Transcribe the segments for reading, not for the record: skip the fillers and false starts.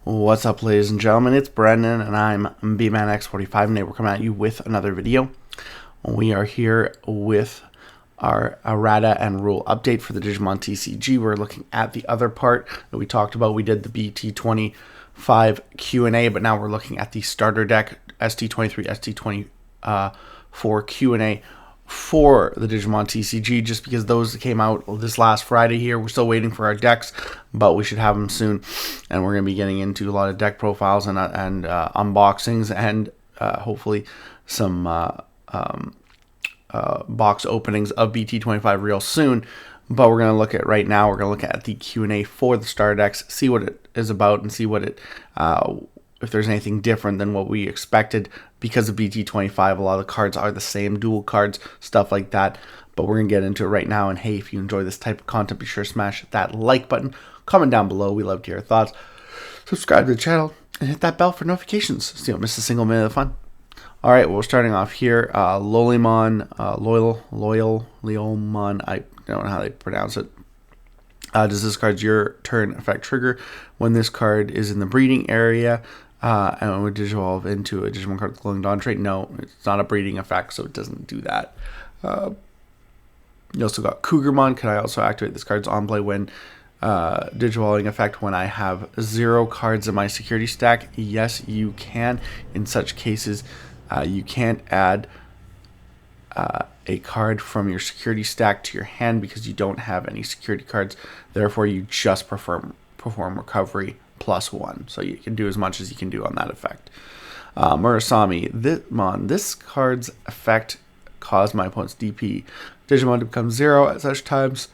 What's up, ladies and gentlemen? It's Brendan, and I'm BManX45, and today we're coming at you with another video. We are here with our Errata and rule update for the Digimon TCG. We're looking at the other part that we talked about. We did the BT25 Q&A, but now we're looking at the starter deck, ST23, ST24 Q&A for the Digimon TCG, just because those came out this last Friday here. We're still waiting for our decks, but we should have them soon, and we're going to be getting into a lot of deck profiles and unboxings, and hopefully some box openings of BT25 real soon. But we're going to look at right now, we're going to look at the Q&A for the starter decks, see what it is about, and see what it if there's anything different than what we expected. Because of BT25, a lot of the cards are the same, dual cards, stuff like that. But we're going to get into it right now. And hey, if you enjoy this type of content, be sure to smash that like button, comment down below. We love to hear your thoughts. Subscribe to the channel and hit that bell for notifications so you don't miss a single minute of fun. All right, well, we're starting off here. Loyalmon, Leomon, I don't know how they pronounce it. Does this card's your turn effect trigger when this card is in the breeding area? And would Digivolve into a Digimon card with Glowing Dawn trait? No, it's not a breeding effect, so it doesn't do that. You also got Cougarmon. Can I also activate this card's on play when Digivolving effect when I have 0 cards in my security stack? Yes, you can. In such cases, you can't add a card from your security stack to your hand because you don't have any security cards. Therefore, you just perform recovery +1. So you can do as much as you can do on that effect. Murasami, this card's effect caused my opponent's DP Digimon to become 0 at such times.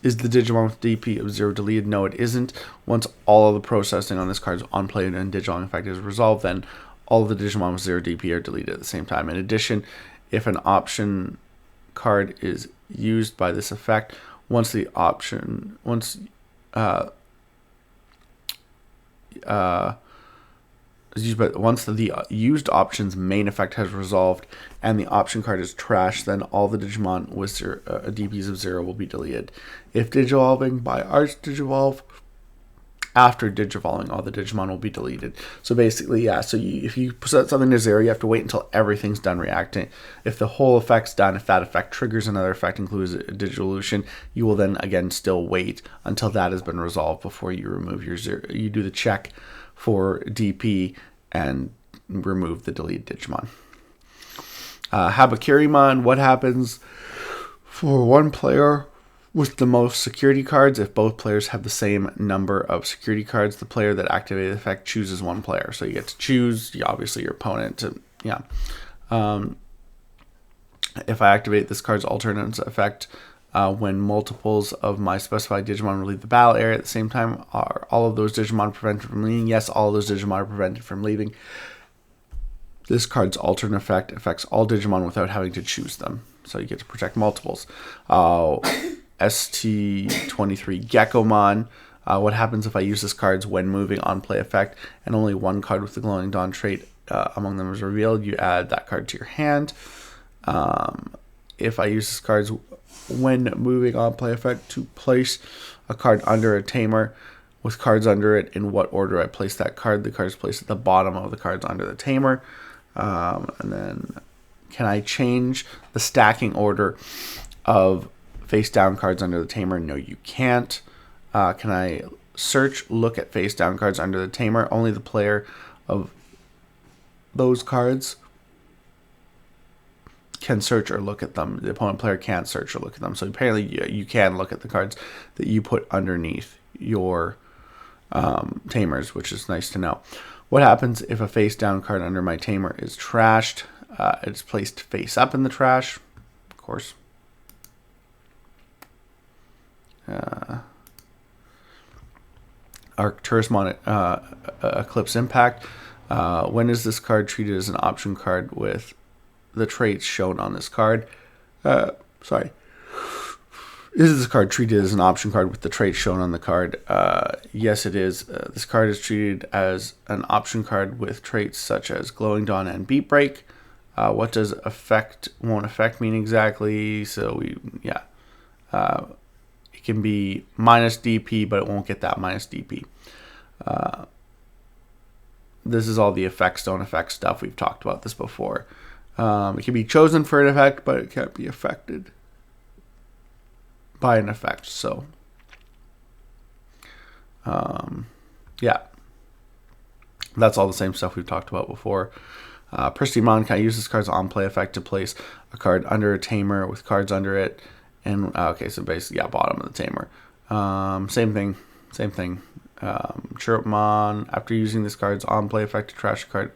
Is the Digimon with DP of 0 deleted? No, it isn't. Once all of the processing on this card's on play and Digimon effect is resolved, then all of the Digimon with 0 DP are deleted at the same time. In addition, if an option card is used by this effect, once the used option's main effect has resolved and the option card is trashed, then all the Digimon with DPs of 0 will be deleted. If Digivolving by Arch Digivolve, after Digivolving, all the Digimon will be deleted. So basically, yeah, so if you set something to 0, you have to wait until everything's done reacting. If the whole effect's done, if that effect triggers another effect, includes a Digivolution, you will then, again, still wait until that has been resolved before you remove your 0. You do the check for DP and remove the deleted Digimon. Habakurimon, what happens for one player with the most security cards? If both players have the same number of security cards, the player that activated the effect chooses one player. So you get to choose, obviously, your opponent. If I activate this card's alternate effect, when multiples of my specified Digimon leave the battle area at the same time, are all of those Digimon prevented from leaving? Yes, all of those Digimon are prevented from leaving. This card's alternate effect affects all Digimon without having to choose them. So you get to protect multiples. ST23 Gekomon. What happens if I use this card's when moving on play effect and only one card with the Glowing Dawn trait among them is revealed? You add that card to your hand. If I use this card's when moving on play effect to place a card under a tamer with cards under it, in what order I place that card, the card is placed at the bottom of the cards under the tamer. And then can I change the stacking order of face down cards under the tamer? No, you can't. Can I look at face down cards under the tamer? Only the player of those cards can search or look at them. The opponent player can't search or look at them. So apparently you can look at the cards that you put underneath your tamers, which is nice to know. What happens if a face down card under my tamer is trashed? It's placed face up in the trash, of course. Arcturusmon Eclipse Impact. When is this card treated as an option card with the traits shown on this card? Is this card treated as an option card with the traits shown on the card? Yes, it is. This card is treated as an option card with traits such as Glowing Dawn and Beat Break. What does won't affect mean exactly? So it can be minus DP, but it won't get that minus DP. This is all the effects don't affect stuff. We've talked about this before. It can be chosen for an effect, but it can't be affected by an effect. So, yeah, that's all the same stuff we've talked about before. Digimon can use this card's on play effect to place a card under a tamer with cards under it. And okay, so basically, yeah, bottom of the tamer. Same thing. Chirpmon, after using this card's on play effect to trash a card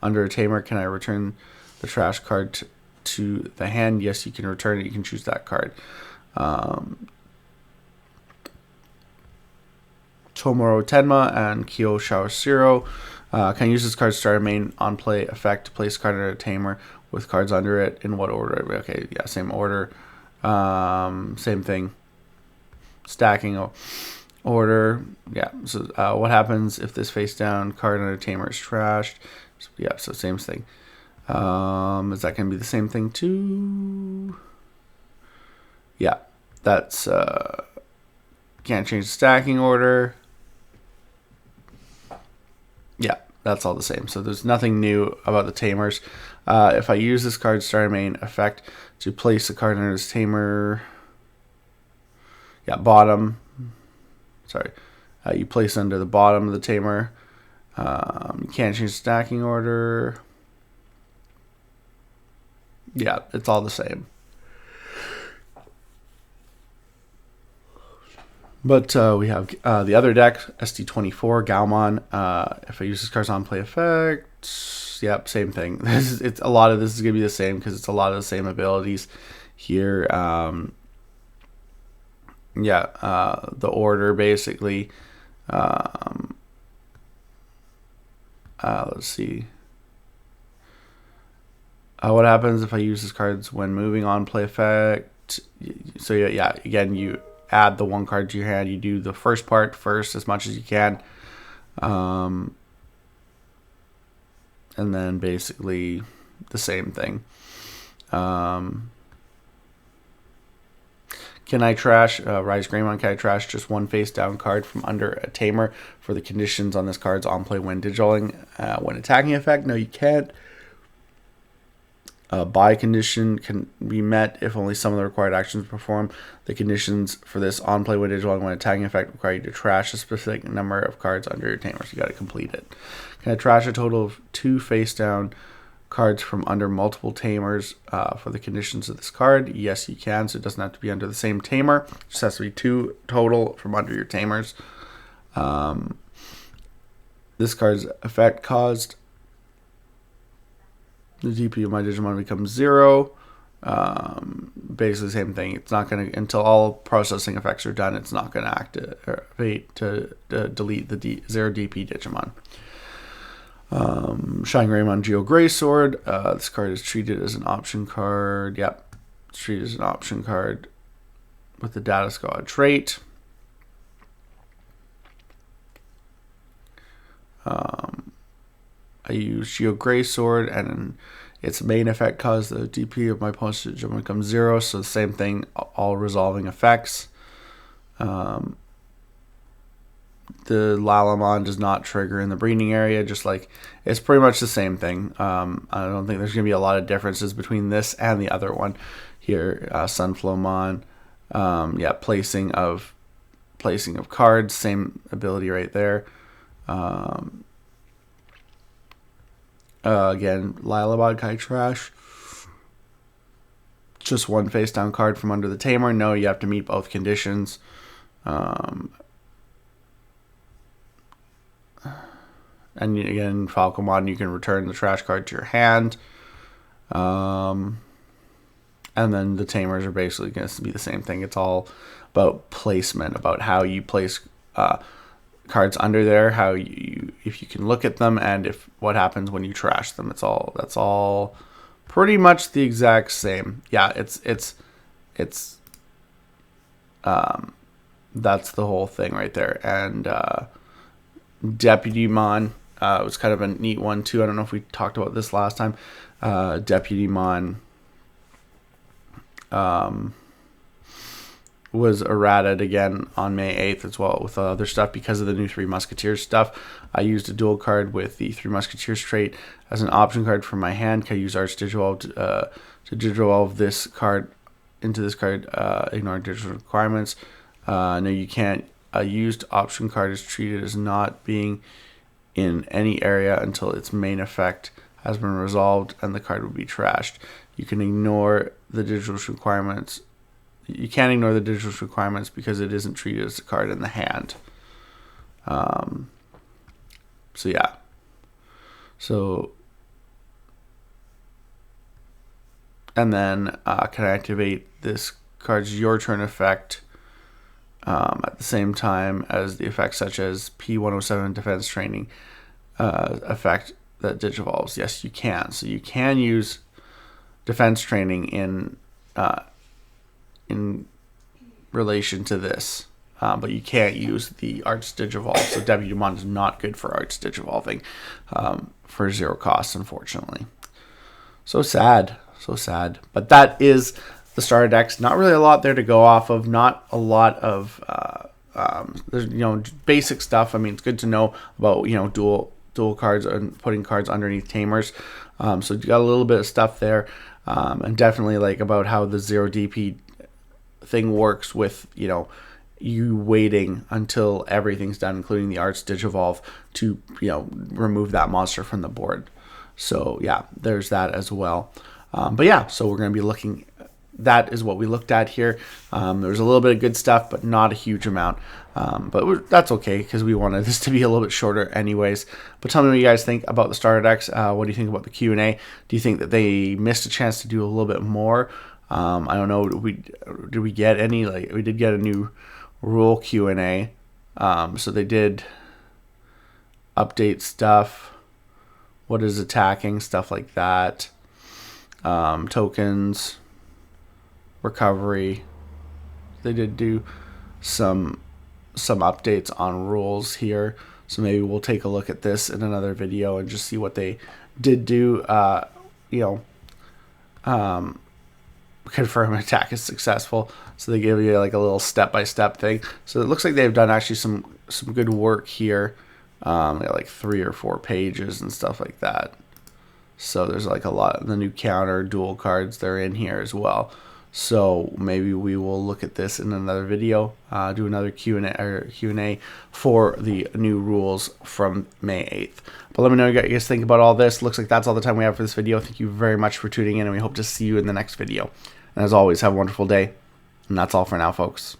under a tamer, can I return the trash card to the hand? Yes, you can return it. You can choose that card. Tomoro Tenma and Kyo Shao can use this card's starter main on play effect to place a card under a tamer with cards under it. In what order? Okay, yeah, same order. Same thing. Stacking order. Yeah. So what happens if this face down card under tamer is trashed? So, yeah. So same thing. Is that going to be the same thing too? Yeah. That's can't change the stacking order. Yeah, that's all the same. So there's nothing new about the tamers. If I use this card's starter main effect to place a card under this tamer, yeah, bottom. Sorry, you place under the bottom of the tamer. You can't change stacking order. Yeah, it's all the same. But we have the other deck, ST24, Gaomon. If I use this card's on play effect, yep, same thing. It's a lot of this is gonna be the same because it's a lot of the same abilities here. The order basically. Let's see. What happens if I use this cards when moving on play effect? So yeah, again, you add the one card to your hand. You do the first part first as much as you can. And then basically the same thing. Can I trash Rise Greymon? Can I trash just one face down card from under a tamer for the conditions on this card's on play when digitaling when attacking effect? No, you can't. Buy condition can be met if only some of the required actions perform. The conditions for this on play when digitaling when attacking effect require you to trash a specific number of cards under your tamer, so you got to complete it. Can I trash a total of 2 face down cards from under multiple tamers for the conditions of this card? Yes, you can. So it doesn't have to be under the same tamer. It just has to be 2 total from under your tamers. This card's effect caused the DP of my Digimon becomes 0. Basically the same thing. It's not going to, until all processing effects are done, it's not going to activate to delete the 0 DP Digimon. Shine Greymon Geo Gray Sword. This card is treated as an option card. Yep. It's treated as an option card with the Data Squad trait. I use Geo Gray Sword, and its main effect caused the DP of my opponent's Digimon becomes 0. So the same thing, all resolving effects. The Lalamon does not trigger in the breeding area, just like it's pretty much the same thing. I don't think there's going to be a lot of differences between this and the other one here. Sunflowmon, placing of cards, same ability right there. Again, Lilabod Kai Trash. Just one face down card from under the tamer. No, you have to meet both conditions. And again, Falcomon, you can return the trash card to your hand. And then the tamers are basically going to be the same thing. It's all about placement, about how you place cards under there, how you if you can look at them, and if what happens when you trash them. That's all pretty much the exact same. Yeah, it's that's the whole thing right there. And Deputymon was kind of a neat one too. I don't know if we talked about this last time. Deputymon was errata again on May 8th as well with other stuff because of the new Three Musketeers stuff. I used a dual card with the Three Musketeers trait as an option card for my hand. Can I use Arts Digivolve to Digivolve this card into this card, ignore digital requirements. No, you can't. A used option card is treated as not being in any area until its main effect has been resolved and the card will be trashed. You can ignore the digital requirements. You can't ignore the digital requirements because it isn't treated as a card in the hand. So yeah. So, and then can I activate this card's your turn effect at the same time as the effects such as P107 defense training effect that digivolves? Yes, you can. So you can use defense training in relation to this, but you can't use the Arts Digivolve. So Digimon is not good for Arts Digivolving for 0 cost, unfortunately. So sad, so sad. But that is the starter decks. Not really a lot there to go off of. Not a lot of there's basic stuff. I mean, it's good to know about dual cards and putting cards underneath Tamers. So you got a little bit of stuff there, and definitely like about how the 0 DP thing works with you waiting until everything's done, including the Arts Digivolve, to remove that monster from the board. So yeah, there's that as well. But yeah, so we're going to be looking. That is what we looked at here. There's a little bit of good stuff, but not a huge amount. But that's okay because we wanted this to be a little bit shorter anyways. But tell me what you guys think about the starter decks. What do you think about the Q&A? Do you think that they missed a chance to do a little bit more? I don't know. Did we get any? Like, we did get a new rule Q&A. So they did update stuff. What is attacking? Stuff like that. Tokens. Recovery. They did do some updates on rules here, so maybe we'll take a look at this in another video and just see what they did do. Confirm an attack is successful, so they give you like a little step-by-step thing. So it looks like they've done actually some good work here. They got like 3 or 4 pages and stuff like that. So there's like a lot of the new counter dual cards, they're in here as well. So maybe we will look at this in another video, do another Q&A for the new rules from May 8th. But let me know what you guys think about all this. Looks like that's all the time we have for this video. Thank you very much for tuning in, and we hope to see you in the next video. And as always, have a wonderful day. And that's all for now, folks.